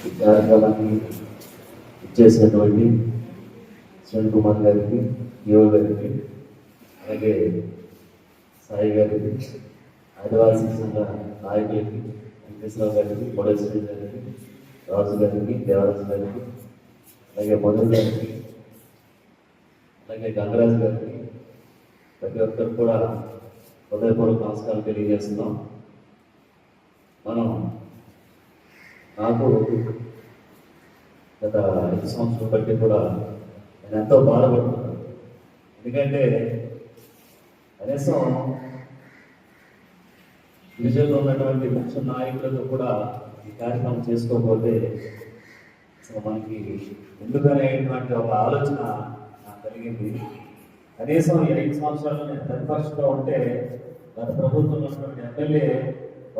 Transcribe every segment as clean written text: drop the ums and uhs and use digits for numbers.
ఈ కార్యక్రమాన్ని ఇచ్చేసినటువంటి శ్రీన్ కుమార్ గారికి, యువ గారికి, అలాగే సాయి గారికి, ఆదివాసీ సంఘ నాయకులకి, వెంకటేశ్వరరావు గారికి, మొడేశ్వరి గారికి, రాజు గారికి, దేవరాజు గారికి, అలాగే మధు గారికి, అలాగే గంగరాజు గారికి, ప్రతి ఒక్కరు కూడా హృదయపూర్వక నమస్కారం తెలియజేస్తున్నాం. నాకు గత 5 సంవత్సరాల బట్టి కూడా నేను ఎంతో బాధపడుతున్నాను. ఎందుకంటే కనీసం గిరిజనులు ఉన్నటువంటి ముఖ్య నాయకులతో కూడా ఈ కార్యక్రమం చేసుకోకపోతే అసలు మనకి ఎందుకనేటువంటి ఒక ఆలోచన నాకు కలిగింది. కనీసం ఈ 5 సంవత్సరాలు నేను ప్రతిపక్షంలో ఉంటే గత ప్రభుత్వంలో ఉన్నటువంటి ఎమ్మెల్యే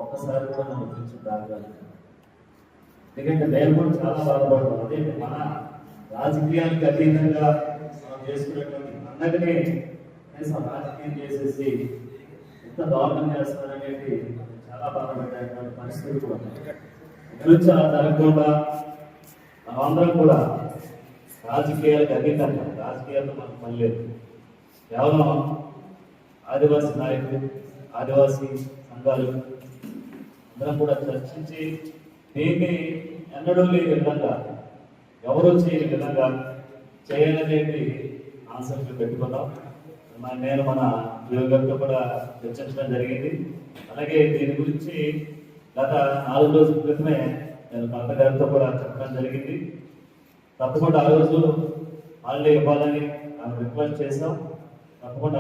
ఒక్కసారి కూడా నన్ను గుర్తించుంటారు. ఎందుకంటే నేను కూడా చాలా బాధపడుతున్నాను. అదే మన రాజకీయానికి అతీతంగా మనం చేసుకునేటువంటి పండగనే కనీసం రాజకీయం చేసేసి ఎంత దారుణం చేస్తారనేది చాలా బాధపడేటువంటి పరిస్థితి కూడా గురించి అలా జరగకుండా మనమందరం కూడా రాజకీయాలకు అతీతంగా, రాజకీయాలతో మనకు పని లేదు, కేవలం ఆదివాసీ నాయకులు, ఆదివాసీ సంఘాలు అందరం కూడా చర్చించి దీన్ని ఎన్నడూ లేని విధంగా, ఎవరూ చేయని విధంగా చేయాలనేది ఆన్సర్లు పెట్టుకున్నాం. నేను మన యోగంతో కూడా చర్చించడం జరిగింది. అలాగే దీని గురించి గత 4 రోజుల క్రితమే నేను భర్త గారితో కూడా చెప్పడం జరిగింది. తప్పకుండా ఆ రోజు హాలిడే ఇవ్వాలని రిక్వెస్ట్ చేశాం. తప్పకుండా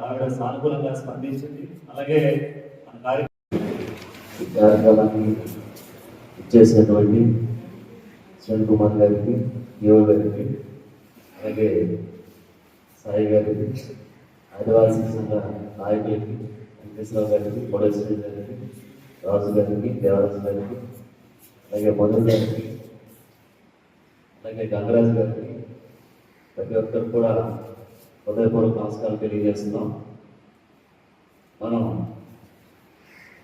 ఆవిడ సానుకూలంగా స్పందించింది. అలాగే మన కార్యక్రమాన్ని ఇచ్చేసినటువంటి శ్రీన్ కుమార్ గారికి, యువ గారికి, అలాగే సాయి గారికి, ఆదివాసీ సంఘ నాయకులకి, వెంకటేశ్వరరావు గారికి, మొడేశ్వరి గారికి, రాజు గారికి, దేవరాజు గారికి, అలాగే మధు గారికి, అలాగే గంగరాజు గారికి, ప్రతి ఒక్కరు కూడా హృదయపూర్వక నమస్కారం తెలియజేస్తున్నాం.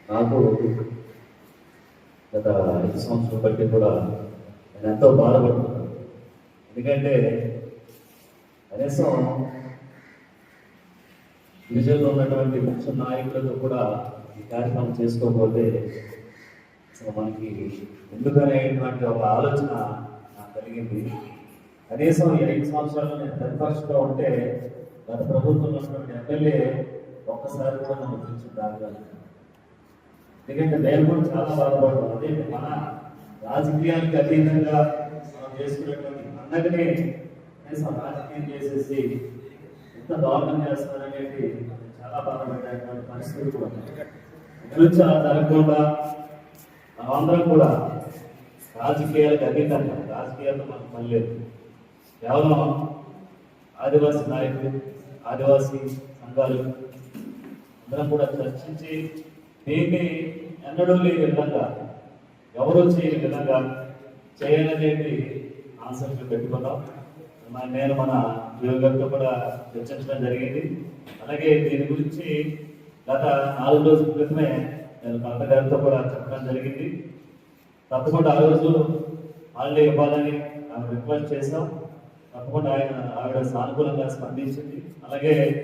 నాకు గత 5 సంవత్సరాల బట్టి కూడా నేను ఎంతో బాధపడుతున్నాను. ఎందుకంటే కనీసం గిరిజనులు ఉన్నటువంటి ముఖ్య నాయకులతో కూడా ఈ కార్యక్రమం చేసుకోకపోతే అసలు మనకి ఎందుకనేటువంటి ఒక ఆలోచన నాకు కలిగింది. కనీసం ఈ 5 సంవత్సరాలు నేను ప్రతిపక్షంలో ఉంటే గత ప్రభుత్వంలో ఉన్నటువంటి ఎమ్మెల్యే ఒక్కసారి కూడా నన్ను గుర్తించుంటారు. ఎందుకంటే నేను కూడా చాలా బాధపడుతున్నాను. అదే మన రాజకీయానికి అతీతంగా మనం చేసుకునేటువంటి పండగనే కనీసం రాజకీయం చేసేసి ఎంత దారుణం చేస్తారనేది చాలా బాధపడేటువంటి పరిస్థితి కూడా గురించి అలా జరగకుండా మనమందరం కూడా రాజకీయాలకు అతీతంగా, రాజకీయాలతో మనకు పని లేదు, కేవలం ఆదివాసీ నాయకులు, ఆదివాసీ సంఘాలు అందరం కూడా చర్చించి దీన్ని ఎన్నడూ లేని విధంగా, ఎవరూ చేయని విధంగా చేయాలనేది ఆన్సర్లు పెట్టుకున్నాం. నేను మన యోగంతో కూడా చర్చించడం జరిగింది. అలాగే దీని గురించి గత 4 రోజుల క్రితమే నేను భర్త గారితో కూడా చెప్పడం జరిగింది. తప్పకుండా ఆ రోజు హాలిడే ఇవ్వాలని రిక్వెస్ట్ చేశాం. తప్పకుండా ఆవిడ సానుకూలంగా స్పందించింది. అలాగే